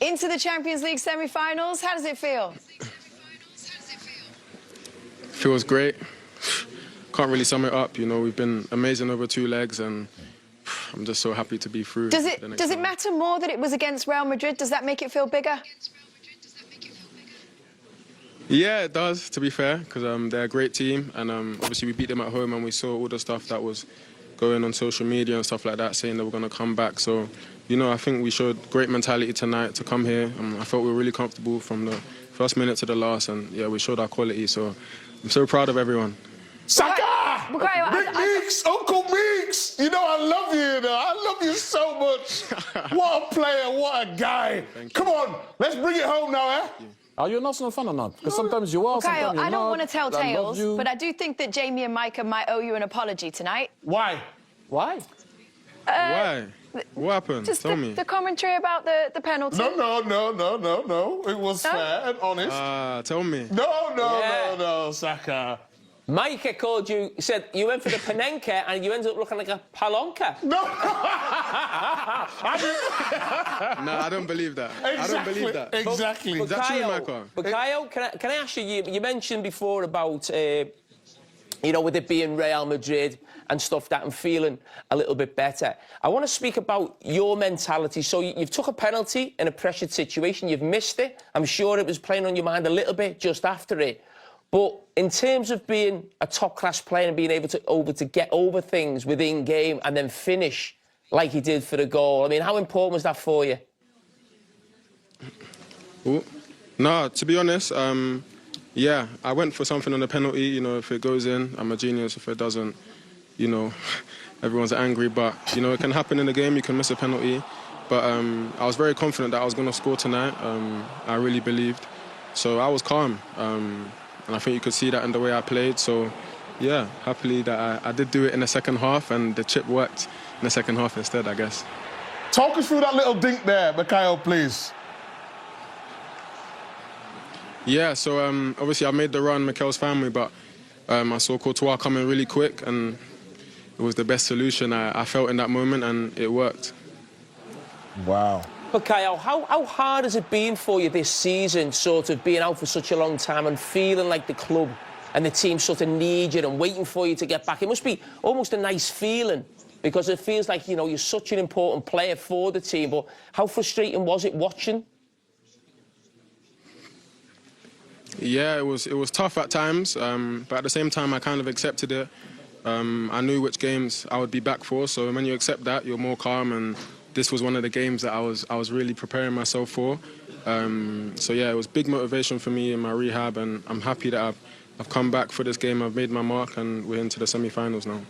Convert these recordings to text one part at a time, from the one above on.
into the Champions League semi-finals. How does it feel? Feels great. Can't really sum it up. You know, we've been amazing over 2 legs, and I'm just so happy to be through. Does it matter more that it was against Real Madrid? Does that make it feel bigger? Yeah, it does, to be fair, because they're a great team, and obviously we beat them at home, and we saw all the stuff that was going on social media and stuff like that, saying that we're going to come back. So, you know, I think we showed great mentality tonight to come here. I felt we were really comfortable from the first minute to the last, and yeah, we showed our quality. So I'm so proud of everyone. Saka! Bukayo, Meeks, Uncle Meeks! You know I love you, I love you so much. What a player, what a guy. Come on, let's bring it home now, eh? Are you an Arsenal fan or not? Because sometimes you are, Bukayo, sometimes you're I don't not. want to tell tales, you. but I do think that Jamie and Micah might owe you an apology tonight. Why? Why? Why? What happened? Just Tell me. the commentary about the penalty. No. It was fair and honest. Tell me. No, Saka. Micah called you, said you went for the panenka and you ended up looking like a palonka. No! No, I don't believe that. Exactly. I don't believe that. Exactly. Is that true, Micah? Bukayo, can I ask you, you mentioned before about, you know, with it being Real Madrid and stuff that I'm feeling a little bit better. I want to speak about your mentality. So you've took a penalty in a pressured situation, you've missed it. I'm sure it was playing on your mind a little bit just after it. But in terms of being a top-class player and being able to get over things within game and then finish like you did for the goal, I mean, how important was that for you? No, to be honest, yeah, I went for something on the penalty. You know, if it goes in, I'm a genius. If it doesn't, you know, everyone's angry. But, you know, it can happen in the game. You can miss a penalty. But I was very confident that I was going to score tonight. I really believed. So I was calm. And I think you could see that in the way I played. So, yeah, happily that I did do it in the second half, and the chip worked in the second half instead, I guess. Talk us through that little dink there, Bukayo, please. Yeah, so obviously I made the run, Mikel's family, but I saw Courtois coming really quick, and it was the best solution I felt in that moment, and it worked. Wow. Bukayo, how hard has it been for you this season, sort of being out for such a long time and feeling like the club and the team sort of need you and waiting for you to get back? It must be almost a nice feeling, because it feels like, you know, you're such an important player for the team. But how frustrating was it watching? Yeah, it was tough at times, but at the same time I kind of accepted it. I knew which games I would be back for, so when you accept that, you're more calm, and this was one of the games that I was really preparing myself for. So yeah, it was big motivation for me in my rehab, and I'm happy that I've come back for this game. I've made my mark, and we're into the semi-finals now.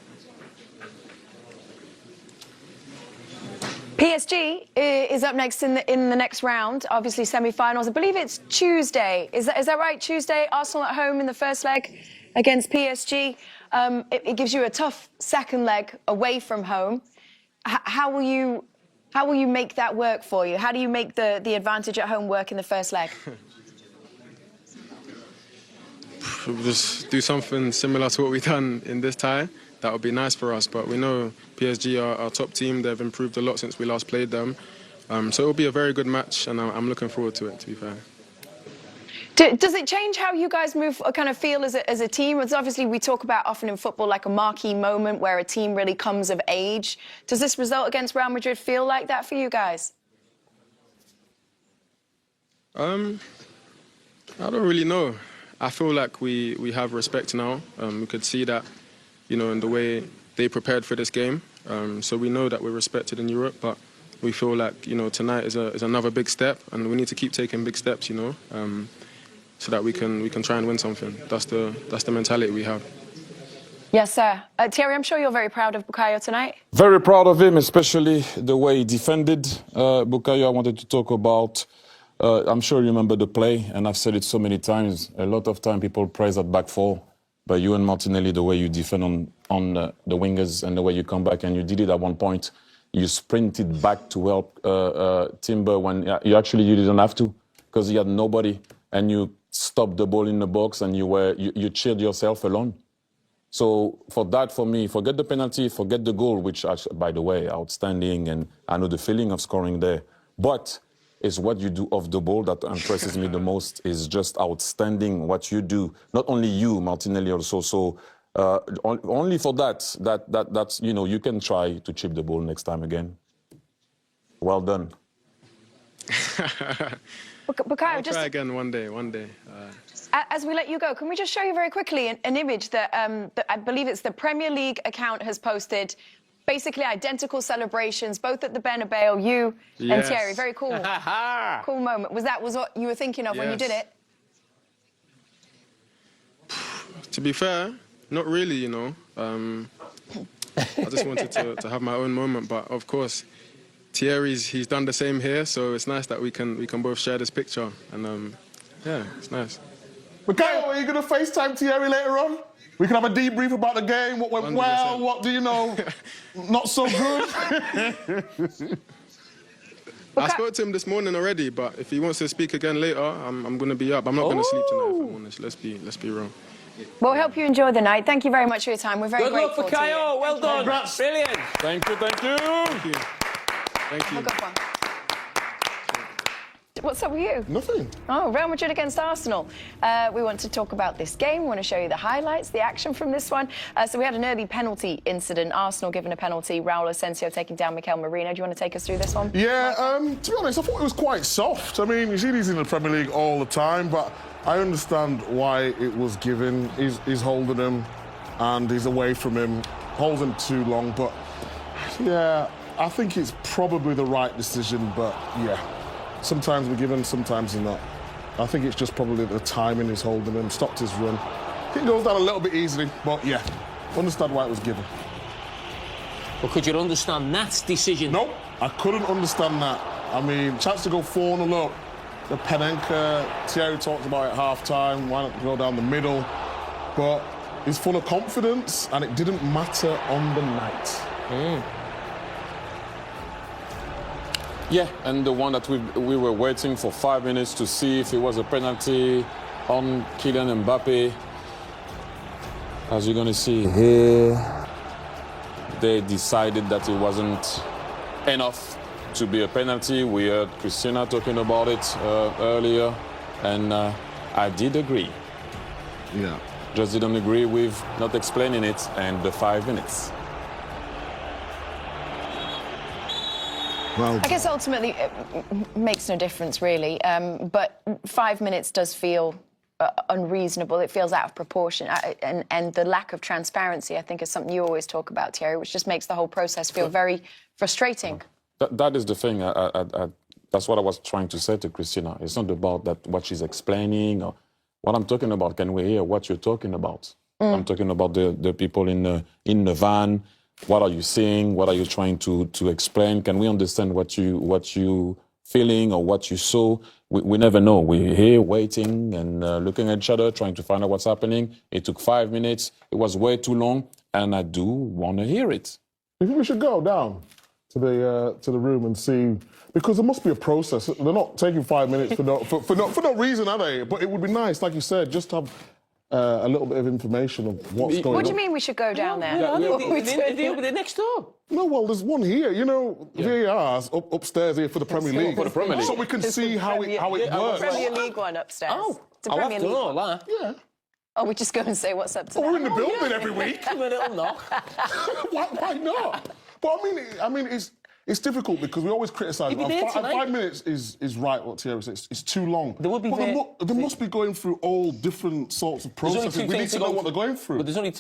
PSG is up next in the next round, obviously semi-finals. I believe it's Tuesday. Is that right? Tuesday, Arsenal at home in the first leg against PSG. It gives you a tough second leg away from home. How will you make that work for you? How do you make the advantage at home work in the first leg? Just do something similar to what we've done in this tie. That would be nice for us, but we know PSG are our top team. They've improved a lot since we last played them. So it will be a very good match, and I'm looking forward to it, to be fair. Does it change how you guys move, kind of feel as a team? It's obviously, we talk about often in football like a marquee moment where a team really comes of age. Does this result against Real Madrid feel like that for you guys? I don't really know. I feel like we have respect now. We could see that, you know, in the way they prepared for this game. So we know that we're respected in Europe, but we feel like, you know, tonight is another big step, and we need to keep taking big steps, you know, so that we can try and win something. That's the mentality we have. Yes, sir. Thierry, I'm sure you're very proud of Bukayo tonight. Very proud of him, especially the way he defended. Bukayo, I wanted to talk about, I'm sure you remember the play, and I've said it so many times. A lot of time people praise that back four, but you and Martinelli, the way you defend on the wingers and the way you come back, and you did it at one point. You sprinted back to help Timber when you didn't have to, because he had nobody, and you stopped the ball in the box, and you cheered yourself alone. So for me, forget the penalty, forget the goal, which, by the way, outstanding, and I know the feeling of scoring there. But It's what you do off the ball that impresses me the most. Is just outstanding what you do. Not only you, Martinelli also. So only for that's you can try to chip the ball next time again. Well done. Bukayo, I'll just try again one day. as we let you go, can we just show you very quickly an image that, that I believe it's the Premier League account has posted? Basically identical celebrations, both at the Bernabeu, you and Thierry. Very cool. Cool moment. Was that what you were thinking of when you did it? To be fair, not really, you know. I just wanted to have my own moment, but of course, he's done the same here, so it's nice that we can both share this picture, and yeah, it's nice. Bukayo, are you going to FaceTime Thierry later on? We can have a debrief about the game, what went 100%. well, what do you know, not so good. I spoke to him this morning already, but if he wants to speak again later, I'm going to be up. I'm not going to sleep tonight, if I'm honest. Let's be real. We'll help you enjoy the night. Thank you very much for your time. We're very Good luck, grateful to you. Bukayo. Well done. Congrats. Brilliant. Thank you. Thank you. Thank you. Have a good one. What's up with you? Nothing. Oh, Real Madrid against Arsenal. We want to talk about this game. We want to show you the highlights, the action from this one. So we had an early penalty incident. Arsenal given a penalty. Raul Asensio taking down Mikel Merino. Do you want to take us through this one? Yeah, to be honest, I thought it was quite soft. I mean, you see these in the Premier League all the time, but I understand why it was given. He's holding him and he's away from him. Holds him too long, but yeah, I think it's probably the right decision, but yeah. Sometimes we're given, sometimes we're not. I think it's just probably the timing is holding him, stopped his run. I think it goes down a little bit easily, but yeah, understand why it was given. But could you understand that decision? Nope, I couldn't understand that. I mean, chance to go 4-0 up. The Penenka, Thierry talked about it at half-time, why not go down the middle? But he's full of confidence, and it didn't matter on the night. Yeah, and the one that we were waiting for 5 minutes to see if it was a penalty on Kylian Mbappe. As you're going to see here, they decided that it wasn't enough to be a penalty. We heard Christina talking about it earlier, and I did agree. Yeah. Just didn't agree with not explaining it and the 5 minutes. I guess ultimately it makes no difference, really. But 5 minutes does feel unreasonable. It feels out of proportion. And the lack of transparency, I think, is something you always talk about, Thierry, which just makes the whole process feel very frustrating. That is the thing. That's what I was trying to say to Christina. It's not about that what she's explaining or what I'm talking about. Can we hear what you're talking about? I'm talking about the people in the van. What are you seeing? What are you trying to explain? Can we understand what you feeling or what you saw? We never know. We're here waiting and looking at each other, trying to find out what's happening. It took 5 minutes. It was way too long, and I do want to hear it. You think we should go down to the room and see? Because there must be a process. They're not taking 5 minutes for no reason, are they? But it would be nice, like you said, just to have a little bit of information of what's going on. What do you mean we should go down there? They're next door. No, well, there's one here. You know, VAR's upstairs here for the Premier League. For the Premier League. So we can see how it works. Premier League one upstairs. Oh, it's a I'll have Premier to League know one. that. Yeah. Oh, we just go and say what's up to We're that. in the building every week. Give a little knock. Why not? But I mean, it's difficult because we always criticise. You'll be there tonight. 5 minutes is right. What Thierry says, it's too long. There will be they must be going through all different sorts of processes. We need to know what they're going through. But there's only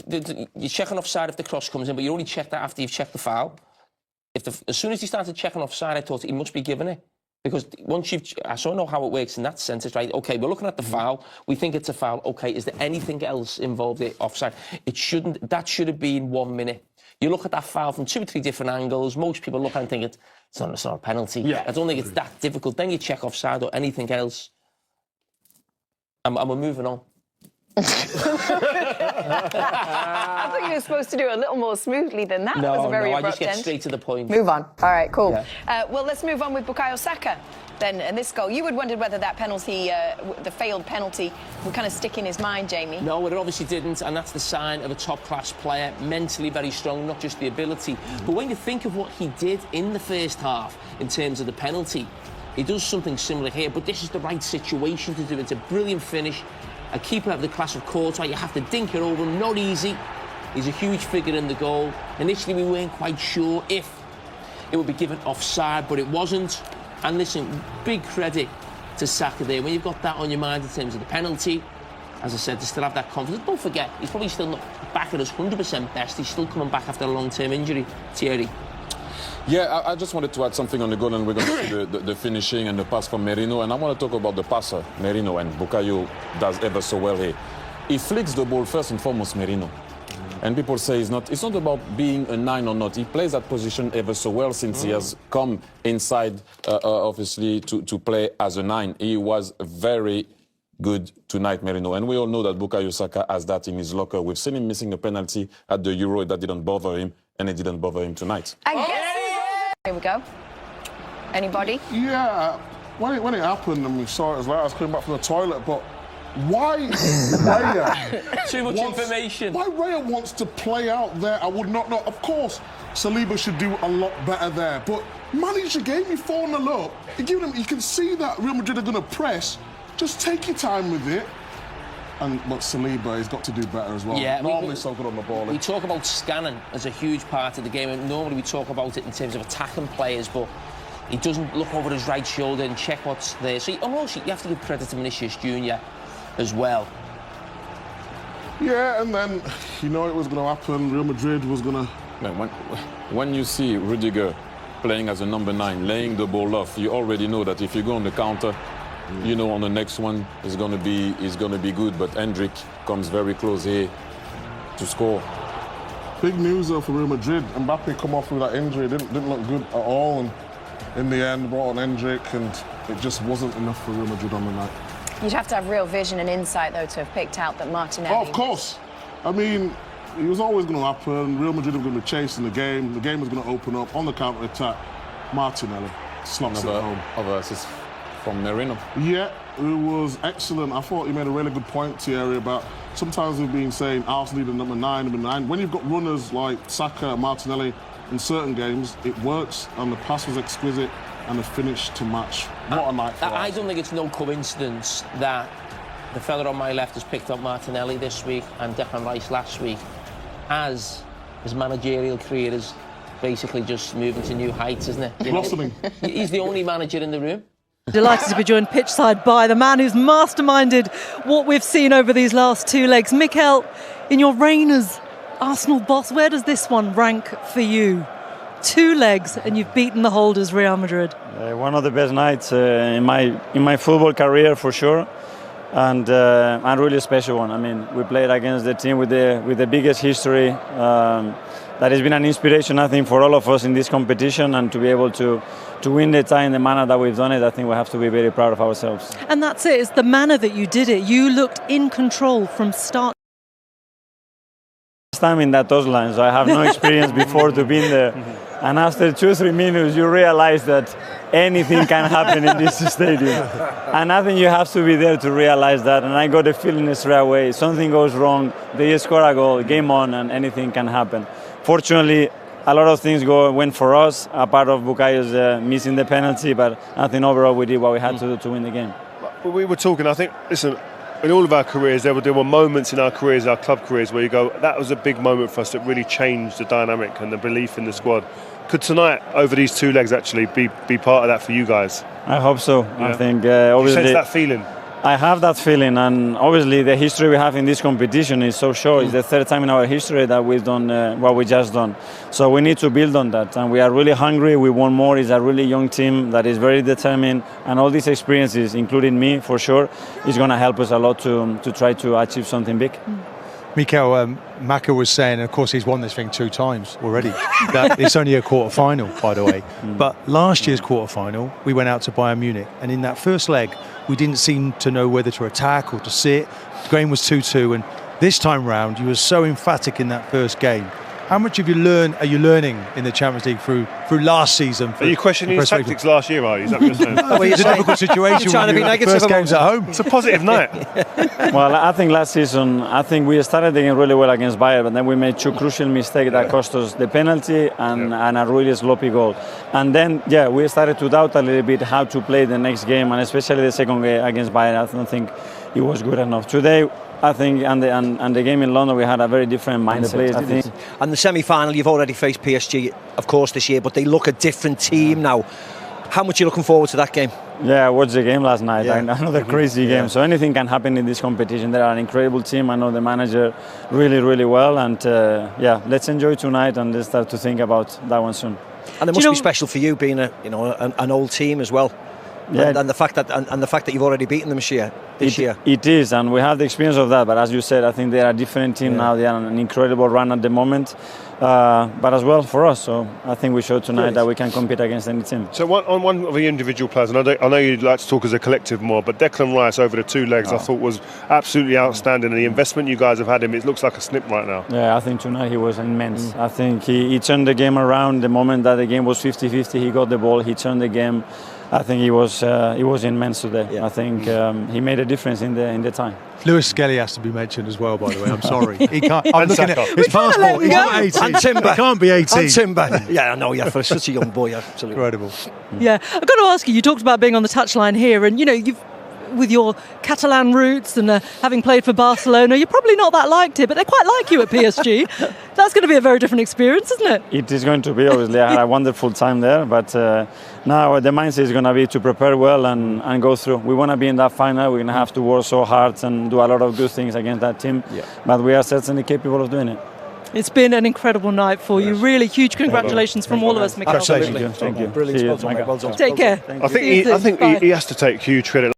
you're checking offside if the cross comes in, but you only check that after you've checked the foul. As soon as he started checking offside, I thought he must be giving it. Because once I sort of know how it works in that sense. It's right, OK, we're looking at the foul. We think it's a foul. OK, is there anything else involved in offside? That should have been 1 minute. You look at that foul from 2 or 3 different angles. Most people look and think it's not a penalty. Yeah. I don't think it's that difficult. Then you check offside or anything else. And we're moving on. I thought you were supposed to do it a little more smoothly than that. That was a very I abrupt just get end. straight to the point. Move on. All right, cool. Yeah. Well, let's move on with Bukayo Saka then, and this goal. You had wondered whether that penalty, the failed penalty, would kind of stick in his mind, Jamie. No, it obviously didn't, and that's the sign of a top-class player, mentally very strong, not just the ability. But when you think of what he did in the first half in terms of the penalty, He does something similar here, but this is the right situation to do. It's a brilliant finish. A keeper of the class of Courtois, you have to dink it over him, not easy. He's a huge figure in the goal. Initially, we weren't quite sure if it would be given offside, but it wasn't. And listen, big credit to Saka there. When you've got that on your mind in terms of the penalty, as I said, to still have that confidence. Don't forget, he's probably still not back at his 100% best. He's still coming back after a long-term injury, Thierry. Yeah, I just wanted to add something on the goal, and we're going to see the finishing and the pass from Merino. And I want to talk about the passer, Merino, and Bukayo does ever so well here. He flicks the ball first and foremost, Merino. And people say it's not about being a 9 or not. He plays that position ever so well since he has come inside, obviously, to play as a 9. He was very good tonight, Merino. And we all know that Bukayo Saka has that in his locker. We've seen him missing a penalty at the Euro. That didn't bother him, and it didn't bother him tonight. I guess here we go. Anybody? Yeah, when it happened and we saw it, it was like I was coming back from the toilet, but why Raya? Too much information. Why Raya wants to play out there, I would not know. Of course, Saliba should do a lot better there, but manage the game, you're 4-0 up. You can see that Real Madrid are going to press. Just take your time with it. But Saliba has got to do better as well. Yeah, normally so good on the ball. We talk about scanning as a huge part of the game, and normally we talk about it in terms of attacking players, but he doesn't look over his right shoulder and check what's there. So also you have to give credit to Vinicius Junior as well. Yeah, and then you know it was going to happen. Real Madrid was going to... When you see Rudiger playing as a number 9, laying the ball off, you already know that if you go on the counter, you know on the next one is going to be good. But Hendrick comes very close here to score. Big news though for Real Madrid. Mbappe come off with that injury. Didn't look good at all. And in the end, brought on Hendrick, and it just wasn't enough for Real Madrid on the night. You'd have to have real vision and insight, though, to have picked out that Martinelli... Oh, of course. I mean, it was always going to happen. Real Madrid were going to be chasing the game. The game was going to open up on the counter-attack. Martinelli slots it home. Other assist from Merino. Yeah, it was excellent. I thought he made a really good point, Thierry, about sometimes we've been saying Arsenal need a number 9. When you've got runners like Saka, Martinelli in certain games, it works, and the pass was exquisite. And the finish to match. What a night for us. I don't think it's no coincidence that the fella on my left has picked up Martinelli this week and Declan Rice last week, as his managerial career is basically just moving to new heights, isn't it? Blossoming. He's the only manager in the room. Delighted to be joined pitchside by the man who's masterminded what we've seen over these last 2 legs. Mikel, in your reign as Arsenal boss, where does this one rank for you? 2 legs and you've beaten the holders, Real Madrid. One of the best nights in my football career for sure, and a really special one. I mean, we played against the team with the biggest history. That has been an inspiration, I think, for all of us in this competition, and to be able to win the tie in the manner that we've done it, I think we have to be very proud of ourselves. And that's it. It's the manner that you did it. You looked in control from start. Time in that touchline, so I have no experience before to be in there. And after 2-3 minutes, you realize that anything can happen in this stadium. And I think you have to be there to realize that. And I got the feeling straight away, something goes wrong, they score a goal, game on, and anything can happen. Fortunately, a lot of things went for us, a part of Bukayo's missing the penalty, but I think overall we did what we had to do to win the game. We were talking, I think, listen, in all of our careers, there were moments in our careers, our club careers, where you go, that was a big moment for us that really changed the dynamic and the belief in the squad. Could tonight, over these 2 legs, actually be part of that for you guys? I hope so. Yeah. I think obviously... You sense that feeling? I have that feeling, and obviously the history we have in this competition is so short. It's the 3rd time in our history that we've done what we just done. So we need to build on that, and we are really hungry. We want more. It's a really young team that is very determined, and all these experiences, including me for sure, is going to help us a lot to try to achieve something big. Mikel, Micah was saying, and of course he's won this thing 2 times already, that it's only a quarter-final, by the way. But last year's quarter-final, we went out to Bayern Munich, and in that first leg, we didn't seem to know whether to attack or to sit. The game was 2-2, and this time round, you were so emphatic in that first game. How much have you learned? Are you learning in the Champions League through last season? Are you questioning his tactics last year, are you? Is that what you're saying? Well, it's a difficult situation trying to when be you're negative first about games at home. It's a positive night. Well, I think last season, we started the game really well against Bayern, but then we made 2 crucial mistakes that cost us the penalty and a really sloppy goal. And then, we started to doubt a little bit how to play the next game, and especially the second game against Bayern. I don't think it was good enough. Today, I think, and the game in London, we had a very different mindset. I think. And the semi-final, you've already faced PSG, of course, this year, but they look a different team now. How much are you looking forward to that game? Yeah, I watched the game last night. Another crazy game. So anything can happen in this competition. They are an incredible team. I know the manager really, really well. And let's enjoy tonight and let's start to think about that one soon. And it must be special for you being an old team as well. Yeah. And the fact that you've already beaten them this year. It is, and we have the experience of that. But as you said, I think they are a different team now. They are on an incredible run at the moment. But as well for us. So I think we showed tonight that we can compete against any team. So on one of the individual players, and I know you'd like to talk as a collective more, but Declan Rice over the 2 legs I thought was absolutely outstanding. And the investment you guys have had him, it looks like a snip right now. Yeah, I think tonight he was immense. I think he turned the game around. The moment that the game was 50-50, he got the ball, he turned the game. I think he was immense today. Yeah. I think he made a difference in the time. Lewis Skelly has to be mentioned as well, by the way. I'm sorry. He can't. I'm looking at Saka. his passport. He's not 18. And Timber. He can't be 18. And Timber. Yeah, I know. Yeah, for such a young boy, absolutely Incredible. Yeah, I've got to ask you. You talked about being on the touchline here, and you've. With your Catalan roots and having played for Barcelona, you're probably not that liked here, but they quite like you at PSG. That's going to be a very different experience, isn't it? It is going to be, obviously. I had a wonderful time there, but now the mindset is going to be to prepare well and go through. We want to be in that final. We're going to have to work so hard and do a lot of good things against that team, but we are certainly capable of doing it. It's been an incredible night for you. Really huge congratulations from all of us, Micah. Absolutely. Thank you. Brilliant. Well done. Take care. I think he has to take huge credit.